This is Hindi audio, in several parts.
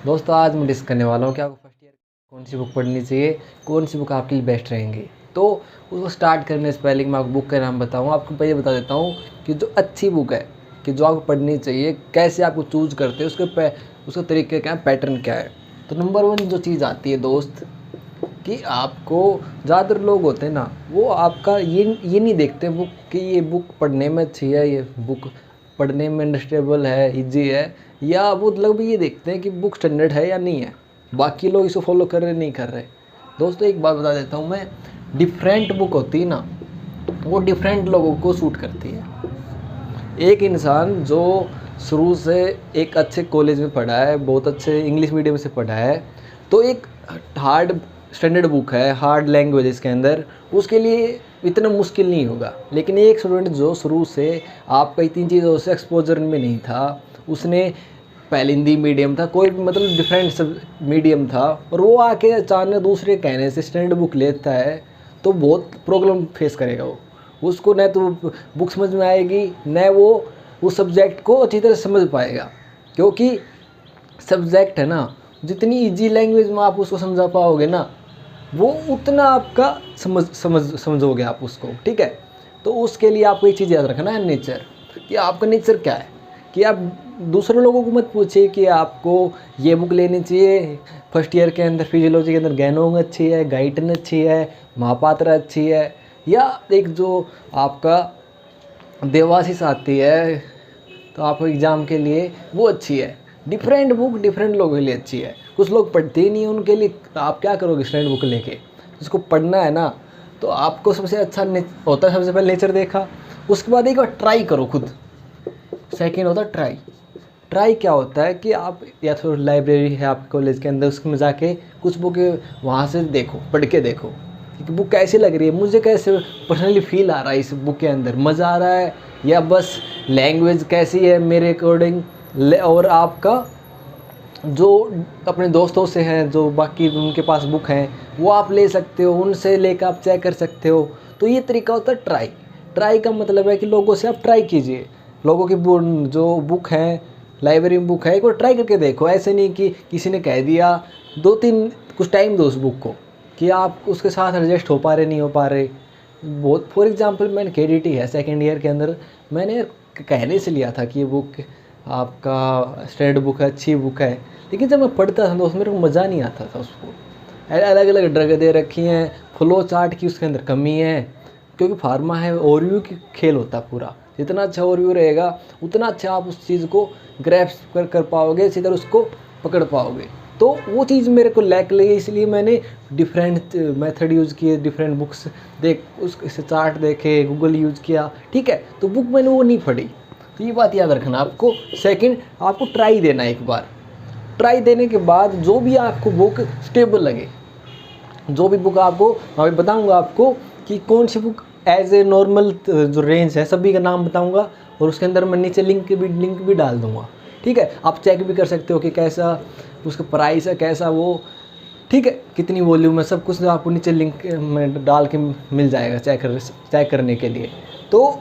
दोस्तों आज मैं डिस्कस करने वाला हूँ कि आपको फर्स्ट ईयर कौन सी बुक पढ़नी चाहिए, कौन सी बुक आपके लिए बेस्ट रहेंगी। तो उसको स्टार्ट करने से पहले कि मैं आपको बुक का नाम बताऊँ, आपको पहले बता देता हूँ कि जो अच्छी बुक है, कि जो आपको पढ़नी चाहिए, कैसे आपको चूज़ करते हैं, उसका तरीके क्या है, पैटर्न क्या है। तो नंबर वन जो चीज़ आती है दोस्त, कि आपको ज़्यादातर लोग होते हैं ना, वो आपका ये नहीं देखते बुक कि ये बुक पढ़ने में अच्छी है, ये बुक पढ़ने में अंडरस्टैंडेबल है, इजी है, या वो मतलब ये देखते हैं कि बुक स्टैंडर्ड है या नहीं है, बाकी लोग इसको फॉलो कर रहे नहीं कर रहे। दोस्तों एक बात बता देता हूँ मैं, डिफरेंट बुक होती है ना, वो डिफरेंट लोगों को सूट करती है। एक इंसान जो शुरू से एक अच्छे कॉलेज में पढ़ा है, बहुत अच्छे इंग्लिश मीडियम से पढ़ा है, तो एक हार्ड स्टैंडर्ड बुक है, हार्ड लैंग्वेज इसके अंदर, उसके लिए इतना मुश्किल नहीं होगा। लेकिन एक स्टूडेंट जो शुरू से आपका तीन चीज़ों से एक्सपोजर में नहीं था, उसने पहले हिंदी मीडियम था, कोई भी मतलब डिफरेंट सब मीडियम था, और वो आके अचानक दूसरे कहने से स्टैंडर्ड बुक लेता है, तो बहुत प्रॉब्लम फेस करेगा वो। उसको न तो बुक समझ में आएगी, न वो उस सब्जेक्ट को अच्छी तरह समझ पाएगा। क्योंकि सब्जेक्ट है ना, जितनी इजी लैंग्वेज में आप उसको समझा पाओगे ना, वो उतना आपका समझोगे आप उसको, ठीक है। तो उसके लिए आपको एक चीज़ याद रखना है, नेचर, कि आपका नेचर क्या है। कि आप दूसरे लोगों को मत पूछिए कि आपको ये बुक लेनी चाहिए फर्स्ट ईयर के अंदर, फिजियोलॉजी के अंदर गैनोंग अच्छी है, गाइटन अच्छी है, महापात्रा अच्छी है, या एक जो आपका देवाशीष आती है तो आपको एग्ज़ाम के लिए, वो अच्छी है। डिफरेंट बुक डिफरेंट लोगों के लिए अच्छी है। कुछ लोग पढ़ते ही नहीं हैं, उनके लिए आप क्या करोगे स्टैंडर्ड बुक लेके। जिसको पढ़ना है ना, तो आपको सबसे अच्छा होता है, सबसे पहले नेचर देखा, उसके बाद एक बार ट्राई करो खुद। सेकेंड होता है ट्राई। ट्राई क्या होता है कि आप या तो लाइब्रेरी है आपके कॉलेज के अंदर, उसमें जाके कुछ बुक वहाँ से देखो, पढ़ के देखो कि बुक कैसी लग रही है, मुझे कैसे पर्सनली फील आ रहा है इस बुक के अंदर, मज़ा आ रहा है, या बस लैंग्वेज कैसी है मेरे अकॉर्डिंग। और आपका जो अपने दोस्तों से हैं, जो बाकी उनके पास बुक हैं, वो आप ले सकते हो, उनसे लेकर आप चेक कर सकते हो। तो ये तरीका होता है ट्राई। ट्राई का मतलब है कि लोगों से आप ट्राई कीजिए, लोगों की जो बुक हैं, लाइब्रेरी में बुक है, एक बार ट्राई करके देखो। ऐसे नहीं कि किसी ने कह दिया, दो तीन कुछ टाइम दो उस बुक को, कि आप उसके साथ एडजस्ट हो पा रहे नहीं हो पा रहे। बहुत फॉर एग्जांपल मैंने KDT है सेकेंड ईयर के अंदर, मैंने कहने से लिया था कि ये बुक आपका स्टैंडर्ड बुक है, अच्छी बुक है, लेकिन जब मैं पढ़ता था तो उसमें मेरे को मज़ा नहीं आता था उसको। अलग अलग ड्रग दे रखी हैं, फ्लो चार्ट की उसके अंदर कमी है, क्योंकि फार्मा है, ओवरव्यू की खेल होता है पूरा। जितना अच्छा ओवरव्यू रहेगा, उतना अच्छा आप उस चीज़ को ग्रैस्प कर पाओगे, इसी तरह उसको पकड़ पाओगे। तो वो चीज़ मेरे को लैक लगी, इसलिए मैंने डिफरेंट मेथड यूज़ किए, डिफरेंट बुक्स देख, उससे चार्ट देखे, गूगल यूज़ किया, ठीक है। तो बुक मैंने वो नहीं पढ़ी। तो ये बात याद रखना आपको। सेकंड, आपको ट्राई देना एक बार। ट्राई देने के बाद जो भी आपको बुक स्टेबल लगे, जो भी बुक आपको मैं बताऊंगा आपको कि कौन सी बुक एज ए नॉर्मल जो रेंज है, सभी का नाम बताऊंगा, और उसके अंदर मैं नीचे लिंक भी डाल दूंगा, ठीक है। आप चेक भी कर सकते हो कि कैसा उसका प्राइस है, कैसा वो, ठीक है, कितनी वॉल्यूम है, सब कुछ आपको नीचे लिंक में डाल के मिल जाएगा चेक करने के लिए। तो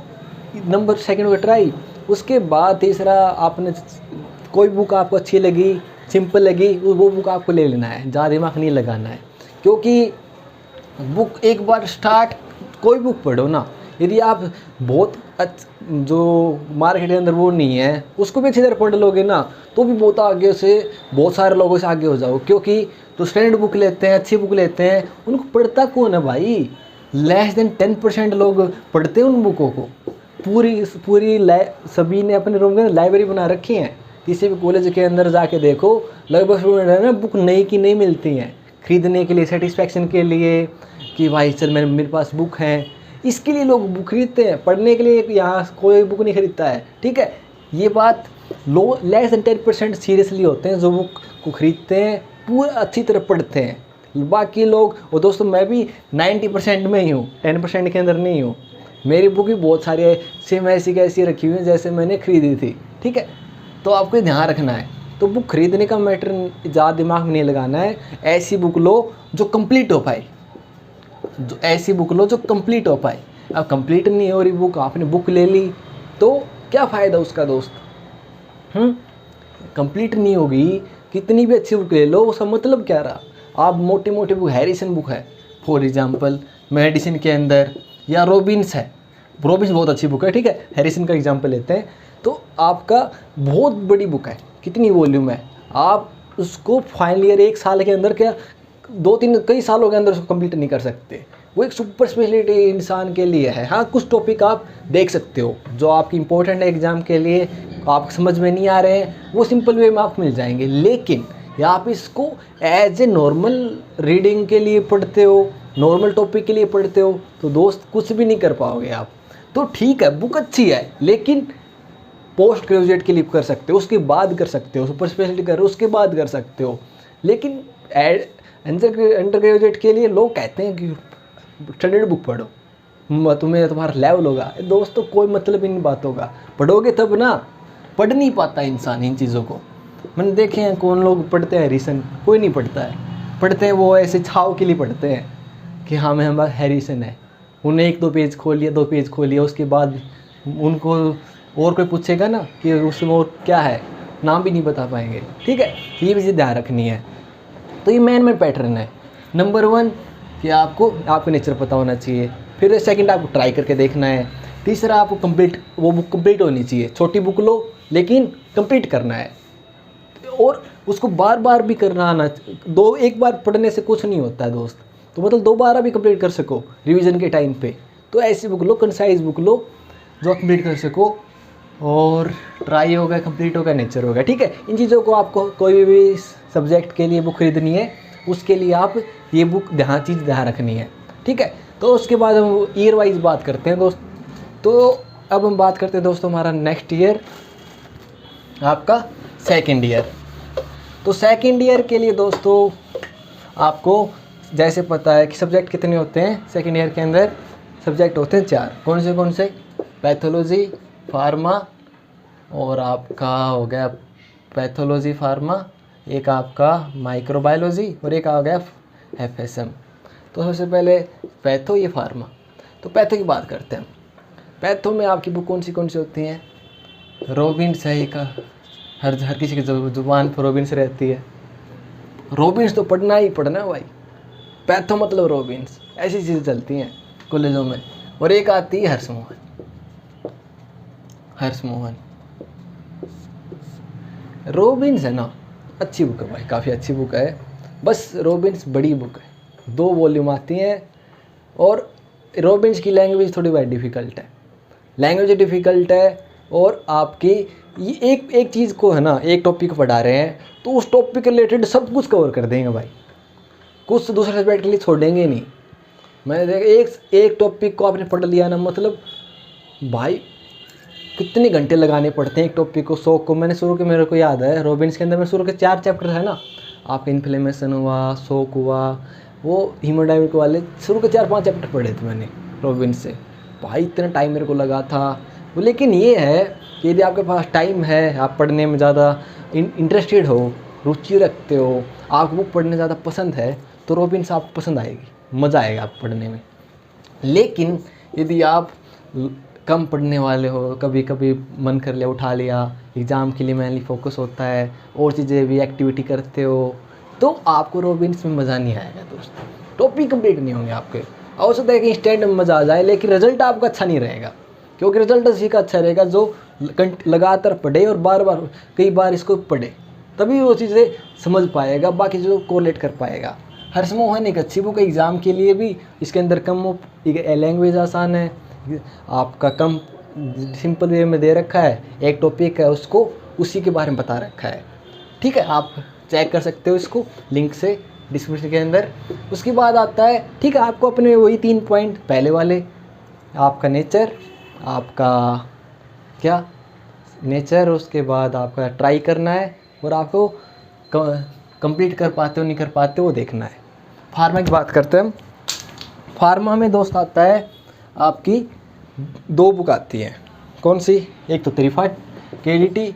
नंबर सेकंड हो ट्राई। उसके बाद तीसरा, आपने कोई बुक आपको अच्छी लगी, सिंपल लगी, वो बुक आपको ले लेना है, ज़्यादा दिमाग नहीं लगाना है। क्योंकि बुक एक बार स्टार्ट, कोई बुक पढ़ो ना, यदि आप बहुत जो मार्केट के अंदर वो नहीं है, उसको भी अच्छी तरह पढ़ लोगे ना, तो भी बहुत आगे से, बहुत सारे लोगों से आगे हो जाओ। क्योंकि जो स्टैंडर्ड बुक लेते हैं, अच्छी बुक लेते हैं, उनको पढ़ता कौन है भाई? लेस देन 10% लोग पढ़ते हैं उन बुकों को। पूरी पूरी सभी ने अपने रूम के अंदर लाइब्रेरी बना रखी है। किसी भी कॉलेज के अंदर जाके देखो, लगभग स्टूडेंट है बुक नई की नहीं मिलती हैं, खरीदने के लिए, सेटिस्फेक्शन के लिए, कि भाई चल मेरे पास बुक हैं, इसके लिए लोग बुक खरीदते हैं। पढ़ने के लिए यहाँ कोई बुक नहीं खरीदता है, ठीक है। ये बात लेस देन 10% सीरियसली होते हैं जो बुक को खरीदते हैं, पूरा अच्छी तरह पढ़ते हैं। बाकी लोग, और दोस्तों मैं भी 90% में ही हूँ, 10% के अंदर नहीं हूँ। मेरी बुक भी बहुत सारी है, सेम ऐसी कैसी रखी हुई है जैसे मैंने खरीदी थी, ठीक है। तो आपको ये ध्यान रखना है। तो बुक खरीदने का मैटर ज़्यादा दिमाग में नहीं लगाना है। ऐसी बुक लो जो कंप्लीट हो पाए, जो ऐसी बुक लो जो कंप्लीट हो पाए। अब कंप्लीट नहीं हो रही बुक, आपने बुक ले ली, तो क्या फ़ायदा उसका दोस्त? कंप्लीट नहीं होगी कितनी भी अच्छी बुक ले लो, उसका मतलब क्या रहा। आप मोटी मोटी बुक, हैरिसन बुक है फॉर एग्जांपल मेडिसिन के अंदर, या रॉबिन्स है, रॉबिन्स बहुत अच्छी बुक है, ठीक है, हैरिसन का एग्जांपल लेते हैं। तो आपका बहुत बड़ी बुक है, कितनी वॉल्यूम है, आप उसको फाइनल ईयर 1 साल के अंदर, क्या 2-3 कई सालों के अंदर उसको कंप्लीट नहीं कर सकते। वो एक सुपर स्पेशलिटी इंसान के लिए है। हाँ, कुछ टॉपिक आप देख सकते हो जो आपकी इंपॉर्टेंट है एग्ज़ाम के लिए, आप समझ में नहीं आ रहे हैं, वो सिंपल वे में आपको मिल जाएंगे। लेकिन या आप इसको एज ए नॉर्मल रीडिंग के लिए पढ़ते हो, नॉर्मल टॉपिक के लिए पढ़ते हो, तो दोस्त कुछ भी नहीं कर पाओगे आप। तो ठीक है, बुक अच्छी है, लेकिन पोस्ट ग्रेजुएट के लिए कर सकते हो, उसके बाद कर सकते हो, सुपर स्पेशलिटी कर उसके बाद कर सकते हो। लेकिन अंडर ग्रेजुएट के लिए लोग कहते हैं कि स्टैंडर्ड बुक पढ़ो, तुम्हें तुम्हारा लेवल होगा। दोस्तों कोई मतलब इन बातों का, पढ़ोगे तब ना। पढ़ नहीं पाता इंसान इन चीज़ों को। मैंने देखे हैं कौन लोग पढ़ते हैं हैरिसन, कोई नहीं पढ़ता है। पढ़ते हैं वो ऐसे छाव के लिए पढ़ते हैं कि हाँ मैं हमारा हैरिसन है। उन्हें 1-2 पेज खोल लिया, 2 पेज खोल लिया, उसके बाद उनको और कोई पूछेगा ना कि उसमें और क्या है, नाम भी नहीं बता पाएंगे। ठीक है, ये भी चीज़ ध्यान रखनी है। तो ये मेन पैटर्न है। नंबर 1 कि आपको नेचर पता होना चाहिए। फिर सेकंड आपको ट्राई करके देखना है। तीसरा आपको वो बुक कंप्लीट होनी चाहिए। छोटी बुक लो लेकिन कंप्लीट करना है, और उसको बार बार भी करना आना। एक बार पढ़ने से कुछ नहीं होता है दोस्त, तो मतलब 2 बार भी कंप्लीट कर सको रिवीजन के टाइम पे। तो ऐसी बुक लो, कंसाइज बुक लो जो कंप्लीट कर सको। और ट्राई हो गया, कंप्लीट हो गया, नेचर हो गया। ठीक है, इन चीज़ों को आपको कोई भी सब्जेक्ट के लिए बुक खरीदनी है, उसके लिए आप ये बुक ध्यान रखनी है। ठीक है, तो उसके बाद हम ईयर वाइज बात करते हैं दोस्त। तो अब हम बात करते हैं दोस्तों हमारा नेक्स्ट ईयर, आपका सेकेंड ईयर। तो सेकेंड ईयर के लिए दोस्तों आपको जैसे पता है कि सब्जेक्ट कितने होते हैं सेकेंड ईयर के अंदर। सब्जेक्ट होते हैं 4। कौन से? पैथोलॉजी, फार्मा, और आपका हो गया पैथोलॉजी फार्मा, एक आपका माइक्रोबायोलॉजी, और एक आ गया FSM। तो सबसे पहले पैथो, ये फार्मा। तो पैथो की बात करते हैं। पैथो में आपकी बुक कौन सी होती हैं? रॉबिन्स है एक, हर किसी की जुबान पर रॉबिन्स रहती है। रॉबिन्स तो पढ़ना ही पढ़ना भाई। पैथो मतलब रॉबिन्स, ऐसी चीज़ें चलती हैं कॉलेजों में। और एक आती है हर्ष मोहन। रॉबिन्स है ना, अच्छी बुक है भाई, काफ़ी अच्छी बुक है। बस रॉबिन्स बड़ी बुक है, 2 वॉल्यूम आती हैं। और रॉबिन्स की लैंग्वेज थोड़ी बहुत डिफ़िकल्ट है। और आपकी ये एक चीज़ को है ना, एक टॉपिक पढ़ा रहे हैं तो उस टॉपिक के रिलेटेड सब कुछ कवर कर देंगे भाई, कुछ दूसरे सब्जेक्ट के लिए छोड़ेंगे नहीं। मैंने देखा एक टॉपिक को आपने पढ़ लिया ना, मतलब भाई कितने घंटे लगाने पड़ते हैं एक टॉपिक को, 100 को। मेरे को याद है रॉबिन्स के अंदर में शुरू के 4 चैप्टर है ना, आपका इन्फ्लेमेशन हुआ, शॉक हुआ, वो हीमोडायनामिक वाले, शुरू के 4-5 चैप्टर पढ़े थे मैंने रॉबिन्स से। भाई इतना टाइम मेरे को लगा था। लेकिन ये है कि यदि आपके पास टाइम है, आप पढ़ने में ज़्यादा इंटरेस्टेड हो, रुचि रखते हो, आपको बुक पढ़ने ज़्यादा पसंद है, तो रॉबिन्स आपको पसंद आएगी, मज़ा आएगा आपको पढ़ने में। लेकिन यदि आप कम पढ़ने वाले हो, कभी कभी मन कर लिया उठा लिया, एग्ज़ाम के लिए मेनली फोकस होता है, और चीज़ें भी एक्टिविटी करते हो, तो आपको रॉबिन्स में मज़ा नहीं आएगा दोस्त। टॉपिक कंप्लीट नहीं होंगे आपके। हो सकता है कि इंस्टेंट में मज़ा आ जाए, लेकिन रिजल्ट आपका अच्छा नहीं रहेगा। क्योंकि रिजल्ट उसी का अच्छा रहेगा जो लगातार पढ़े और कई बार इसको पढ़े, तभी वो चीज़ें समझ पाएगा, बाकी चीज़ों को कोरिलेट कर पाएगा। हर्ष मोहन एक अच्छी बुक है एग्ज़ाम के लिए भी। इसके अंदर लैंग्वेज आसान है, आपका कम सिंपल वे में दे रखा है, एक टॉपिक है उसको उसी के बारे में बता रखा है। ठीक है, आप चेक कर सकते हो इसको लिंक से डिस्क्रिप्शन के अंदर। उसके बाद आता है, ठीक है, आपको अपने वही 3 पॉइंट पहले वाले, आपका नेचर, आपका क्या नेचर, उसके बाद आपका ट्राई करना है, और आपको कंप्लीट कर पाते हो नहीं कर पाते हो वो देखना है। फार्मा की बात करते हैं हम। फार्मा में दोस्त आता है आपकी 2 बुक आती हैं। कौन सी? एक तो KDT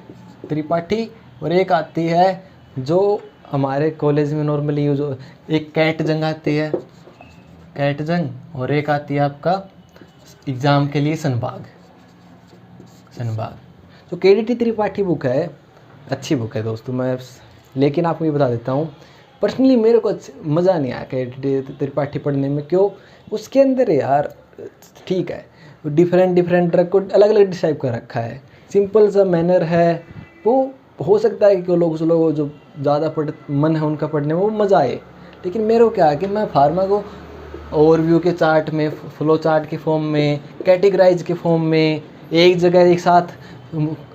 त्रिपाठी, और एक आती है जो हमारे कॉलेज में नॉर्मली यूज हो, एक कैट जंग आती है, और एक आती है आपका एग्ज़ाम के लिए सनबाग। जो KDT त्रिपाठी बुक है, अच्छी बुक है दोस्तों। मैं लेकिन आपको ये बता देता हूँ, पर्सनली मेरे को मज़ा नहीं आया कि त्रिपाठी पढ़ने में। क्यों? उसके अंदर यार ठीक है, डिफरेंट ट्रक को अलग अलग डिस्क्राइब कर रखा है, सिंपल सा मैनर है। वो हो सकता है कि उस लोगों जो ज़्यादा मन है उनका पढ़ने में वो मज़ा आए, लेकिन मेरे को क्या है कि मैं फार्मा को ओवरव्यू के चार्ट में, फ्लो चार्ट के फॉर्म में, कैटेगराइज के फॉर्म में, एक जगह एक साथ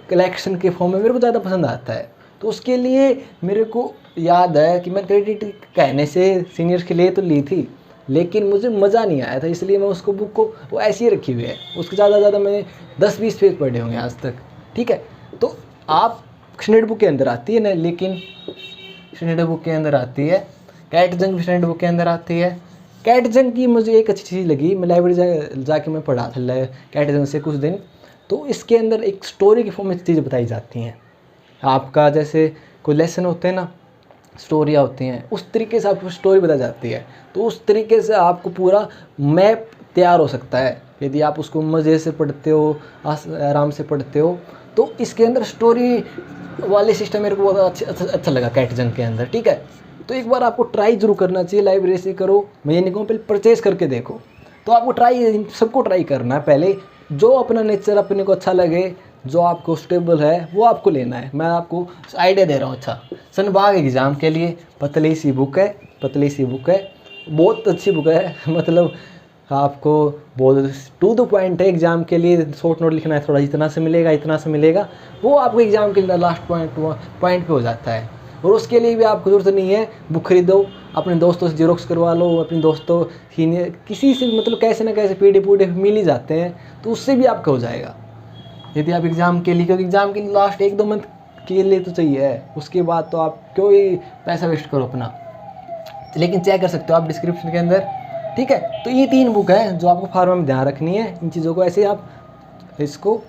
कलेक्शन के फॉर्म में मेरे को ज़्यादा पसंद आता है। तो उसके लिए मेरे को याद है कि मैं क्रेडिट कहने से सीनियर्स के लिए तो ली थी, लेकिन मुझे मज़ा नहीं आया था, इसलिए मैं उसको बुक को वो ऐसी ही रखी हुई है। उसके ज़्यादा मैंने 10-20 पेज पढ़े होंगे आज तक, ठीक है। तो आप स्टैंडर्ड बुक के अंदर आती है ना, लेकिन स्टैंडर्ड बुक के अंदर आती है, कैट जंग भी स्टैंडर्ड बुक के अंदर आती है। कैट जंग की मुझे एक अच्छी चीज़ लगी, मैं लाइब्रेरी जाके मैं पढ़ा था कैट जंग से कुछ दिन, तो इसके अंदर एक स्टोरी की फॉर्म में चीज़ें बताई जाती हैं। आपका जैसे कोई लेसन होते हैं ना, स्टोरियाँ होती हैं, उस तरीके से आपको स्टोरी बताई जाती है। तो उस तरीके से आपको पूरा मैप तैयार हो सकता है यदि आप उसको मज़े से पढ़ते हो, आराम से पढ़ते हो। तो इसके अंदर स्टोरी वाले सिस्टम मेरे को बहुत अच्छा लगा कैट जंग के अंदर, ठीक है। तो एक बार आपको ट्राई जरूर करना चाहिए, लाइब्रेरी से करो, मैं ये नहीं कहूँ पहले परचेज़ करके देखो। तो आपको सबको ट्राई करना है पहले, जो अपना नेचर अपने को अच्छा लगे, जो आपको स्टेबल है वो आपको लेना है। मैं आपको आइडिया दे रहा हूँ। अच्छा, सनबाग एग्ज़ाम के लिए पतली सी बुक है, बहुत अच्छी बुक है। मतलब आपको बहुत टू द पॉइंट है। एग्ज़ाम के लिए शॉर्ट नोट लिखना है, थोड़ा इतना से मिलेगा, वो आपको एग्ज़ाम के लिए लास्ट पॉइंट पे हो जाता है। और उसके लिए भी आपको ज़रूरत नहीं है बुक खरीदो, अपने दोस्तों से जेरोक्स करवा लो, अपने दोस्तों सीनियर किसी से, मतलब कैसे ना कैसे PDF मिल ही जाते हैं, तो उससे भी आपका हो जाएगा यदि आप एग्ज़ाम के लिए, क्योंकि एग्ज़ाम के लिए लास्ट 1-2 मंथ के लिए तो चाहिए है, उसके बाद तो आप क्यों ही पैसा वेस्ट करो अपना। लेकिन चेक कर सकते हो आप डिस्क्रिप्शन के अंदर, ठीक है। तो ये 3 बुक है जो आपको फार्मा में ध्यान रखनी है। इन चीज़ों को ऐसे आप इसको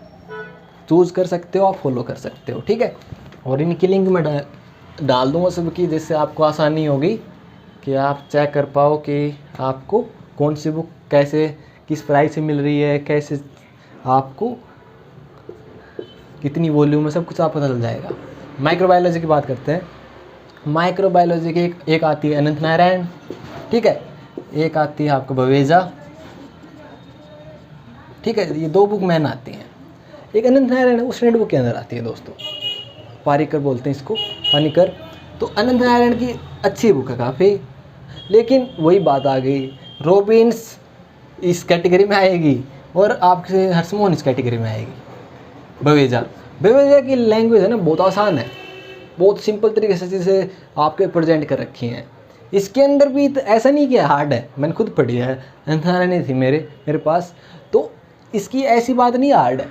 चूज़ कर सकते हो, आप फॉलो कर सकते हो, ठीक है। और इनकी लिंक मैं डाल दूँगा सबकी, जिससे आपको आसानी होगी कि आप चेक कर पाओ कि आपको कौन सी बुक कैसे किस प्राइस से मिल रही है, कैसे आपको कितनी वॉल्यूम है, सब कुछ आप पता चल जाएगा। माइक्रोबायोलॉजी की बात करते हैं। माइक्रोबायोलॉजी की एक आती है अनंत नारायण, ठीक है, एक आती है आपको बवेजा, ठीक है। ये 2 बुक मैन आती हैं। एक अनंत नारायण उस बुक के अंदर आती है दोस्तों, पारिकर बोलते हैं इसको, पानिकर। तो अनंत नारायण की अच्छी बुक है काफ़ी, लेकिन वही बात आ गई, रॉबिन्स इस कैटेगरी में आएगी और आपसे हर्षमोहन इस कैटेगरी में आएगी। बवेजा की लैंग्वेज है ना, बहुत आसान है, बहुत सिंपल तरीके से चीज़ें आपके प्रेजेंट कर रखी हैं। इसके अंदर भी तो ऐसा नहीं कि हार्ड है, मैंने खुद पढ़ी है, नहीं थी मेरे पास, तो इसकी ऐसी बात नहीं हार्ड है।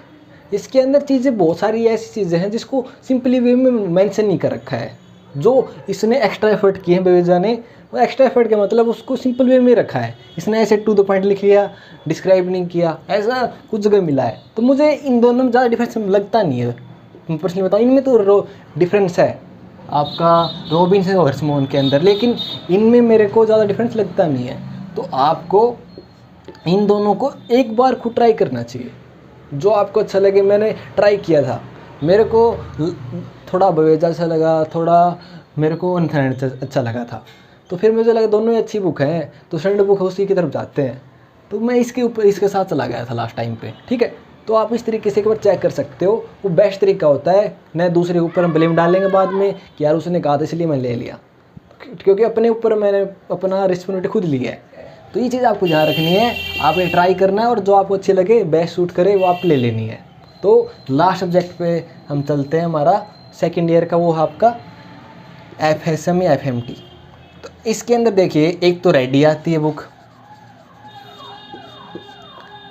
इसके अंदर चीज़ें बहुत सारी ऐसी चीज़ें हैं जिसको सिंपली वे में मेंशन नहीं कर रखा है। जो इसने एक्स्ट्रा एफर्ट किए हैं बवेजा ने, वो एक्स्ट्रा एफर्ट का मतलब उसको सिंपल वे में रखा है। इसने ऐसे टू द पॉइंट लिख लिया, डिस्क्राइब नहीं किया, ऐसा कुछ जगह मिला है। तो मुझे इन दोनों में ज़्यादा डिफरेंस लगता नहीं है, मैं पर्सनली बताऊँ। इनमें तो डिफरेंस है आपका रॉबिन्स और हर्षमोहन के अंदर, लेकिन इनमें मेरे को ज़्यादा डिफरेंस लगता नहीं है। तो आपको इन दोनों को एक बार खुद ट्राई करना चाहिए, जो आपको अच्छा लगे। मैंने ट्राई किया था, मेरे को थोड़ा बवेजा अच्छा लगा, थोड़ा मेरे को अनथैंड अच्छा लगा था, तो फिर मुझे लगा दोनों ही अच्छी बुक हैं, तो स्टैंडर्ड बुक उसी की तरफ जाते हैं, तो मैं इसके साथ चला गया था लास्ट टाइम पे, ठीक है। तो आप इस तरीके से एक बार चेक कर सकते हो, वो बेस्ट तरीका होता है। न दूसरे के ऊपर हम ब्लेम डालेंगे बाद में कि यार उसने कहा था इसलिए मैं ले लिया, क्योंकि अपने ऊपर मैंने अपना रिस्पॉन्सिबिलिटी खुद ली है। तो ये चीज़ आपको ध्यान रखनी है, आपको ट्राई करना है, और जो आपको अच्छी लगे, बेस्ट सूट करे, वो आप ले लेनी है। तो लास्ट सब्जेक्ट पे हम चलते हैं, हमारा सेकेंड ईयर का, वो आपका FSM या FMT। तो इसके अंदर देखिए, एक तो रेडी आती है बुक,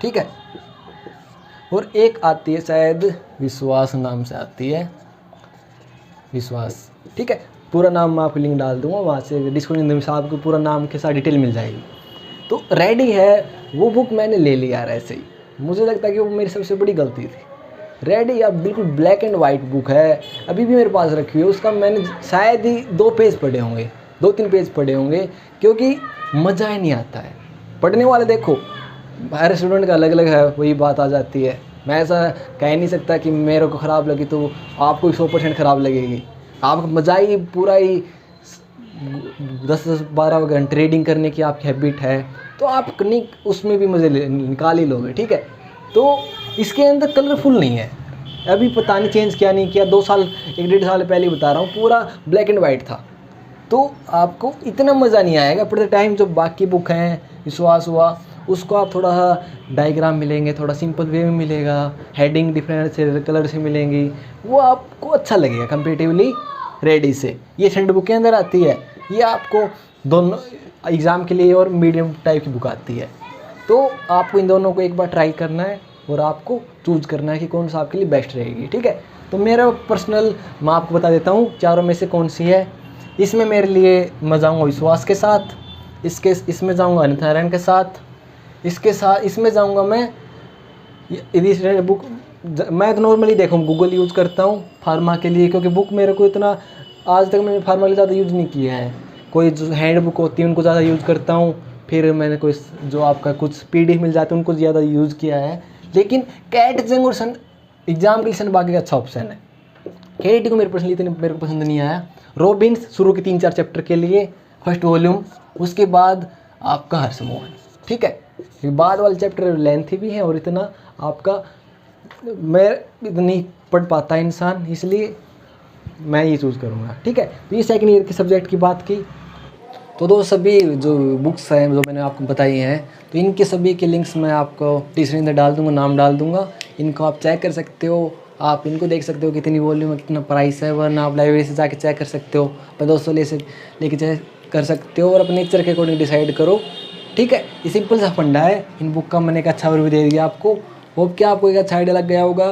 ठीक है, और एक आती है शायद विश्वास नाम से आती है, विश्वास, ठीक है। पूरा नाम मैं आपको लिंक डाल दूंगा, वहाँ से डिस्क्रिप्शन में आपको पूरा नाम के साथ डिटेल मिल जाएगी। तो रेडी है वो बुक मैंने ले लिया यार, ऐसे ही मुझे लगता है कि वो मेरी सबसे बड़ी गलती थी। रेडी अब बिल्कुल ब्लैक एंड वाइट बुक है, अभी भी मेरे पास रखी हुई है। उसका मैंने शायद ही 2 पेज पढ़े होंगे, 2-3 पेज पढ़े होंगे, क्योंकि मज़ा ही नहीं आता है पढ़ने वाले। देखो हर स्टूडेंट का अलग अलग है, वही बात आ जाती है। मैं ऐसा कह नहीं सकता कि मेरे को ख़राब लगी तो आपको 100% ख़राब लगेगी। आप मज़ा ही पूरा ही 10-12 घंटे रीडिंग करने की आपकी हैबिट है तो आप नहीं उसमें भी मज़े निकाल ही लोगे, ठीक है। तो इसके अंदर कलरफुल नहीं है, अभी पता नहीं चेंज किया नहीं किया, 2 साल 1-1.5 साल पहले बता रहा हूँ, पूरा ब्लैक एंड वाइट था। तो आपको इतना मज़ा नहीं आएगा पर द टाइम जो बाकी बुक हैं, विश्वास हुआ, उसको आप थोड़ा डायग्राम मिलेंगे, थोड़ा सिंपल वे में मिलेगा, हेडिंग डिफरेंट से कलर से मिलेंगी, वो आपको अच्छा लगेगा कंपेरेटिवली रेडी से। ये सेंड बुक के अंदर आती है, ये आपको दोनों एग्ज़ाम के लिए और मीडियम टाइप की बुक आती है। तो आपको इन दोनों को एक बार ट्राई करना है और आपको चूज़ करना है कि कौन सा आपके लिए बेस्ट रहेगी, ठीक है। तो मेरा पर्सनल मैं आपको बता देता हूँ चारों में से कौन सी है। इसमें मेरे लिए मैं जाऊँगा विश्वास के साथ, इसमें जाऊँगा अनिता नारायण के साथ, इसमें जाऊँगा मैं यदि बुक मैं तो नॉर्मली देखो गूगल यूज़ करता हूँ फार्मा के लिए, क्योंकि बुक मेरे को इतना आज तक मैंने फार्मा के ज़्यादा यूज़ नहीं किया है। कोई जो हैंड बुक होती है उनको ज़्यादा यूज़ करता हूँ, फिर मैंने कोई जो आपका कुछ PDF मिल जाते हैं उनको ज़्यादा यूज़ किया है। लेकिन कैट जंग और सन एग्ज़ाम के लिए सन बाकी का अच्छा ऑप्शन है। KT को मेरे पर्सनली इतने मेरे को पसंद नहीं आया। रॉबिन्स शुरू के 3-4 चैप्टर के लिए फर्स्ट वॉल्यूम, उसके बाद आपका हर्षमोहन, ठीक है। बाद वाले चैप्टर लेंथी भी है और इतना आपका मैं इतनी पढ़ पाता है इंसान, इसलिए मैं ये चूज़ करूँगा, ठीक है। तो ये सेकंड ईयर के सब्जेक्ट की बात की। तो दोस्त सभी जो बुक्स हैं जो मैंने आपको बताई हैं, तो इनके सभी के लिंक्स मैं आपको डिस्क्रिप्शन में डाल दूँगा, नाम डाल दूँगा, इनको आप चेक कर सकते हो। आप इनको देख सकते हो कितनी वॉल्यूम है, कितना प्राइस है, वरना आप लाइब्रेरी से जाके चेक कर सकते हो, अपने दोस्तों लेके चेक कर सकते हो और अपने नेचर के अकॉर्डिंग डिसाइड करो, ठीक है। ये सिंपल सा फंडा है इन बुक का, मैंने एक अच्छा ओवरव्यू दे दिया आपको। होप कि आपको एक अच्छा आइडिया लग गया होगा।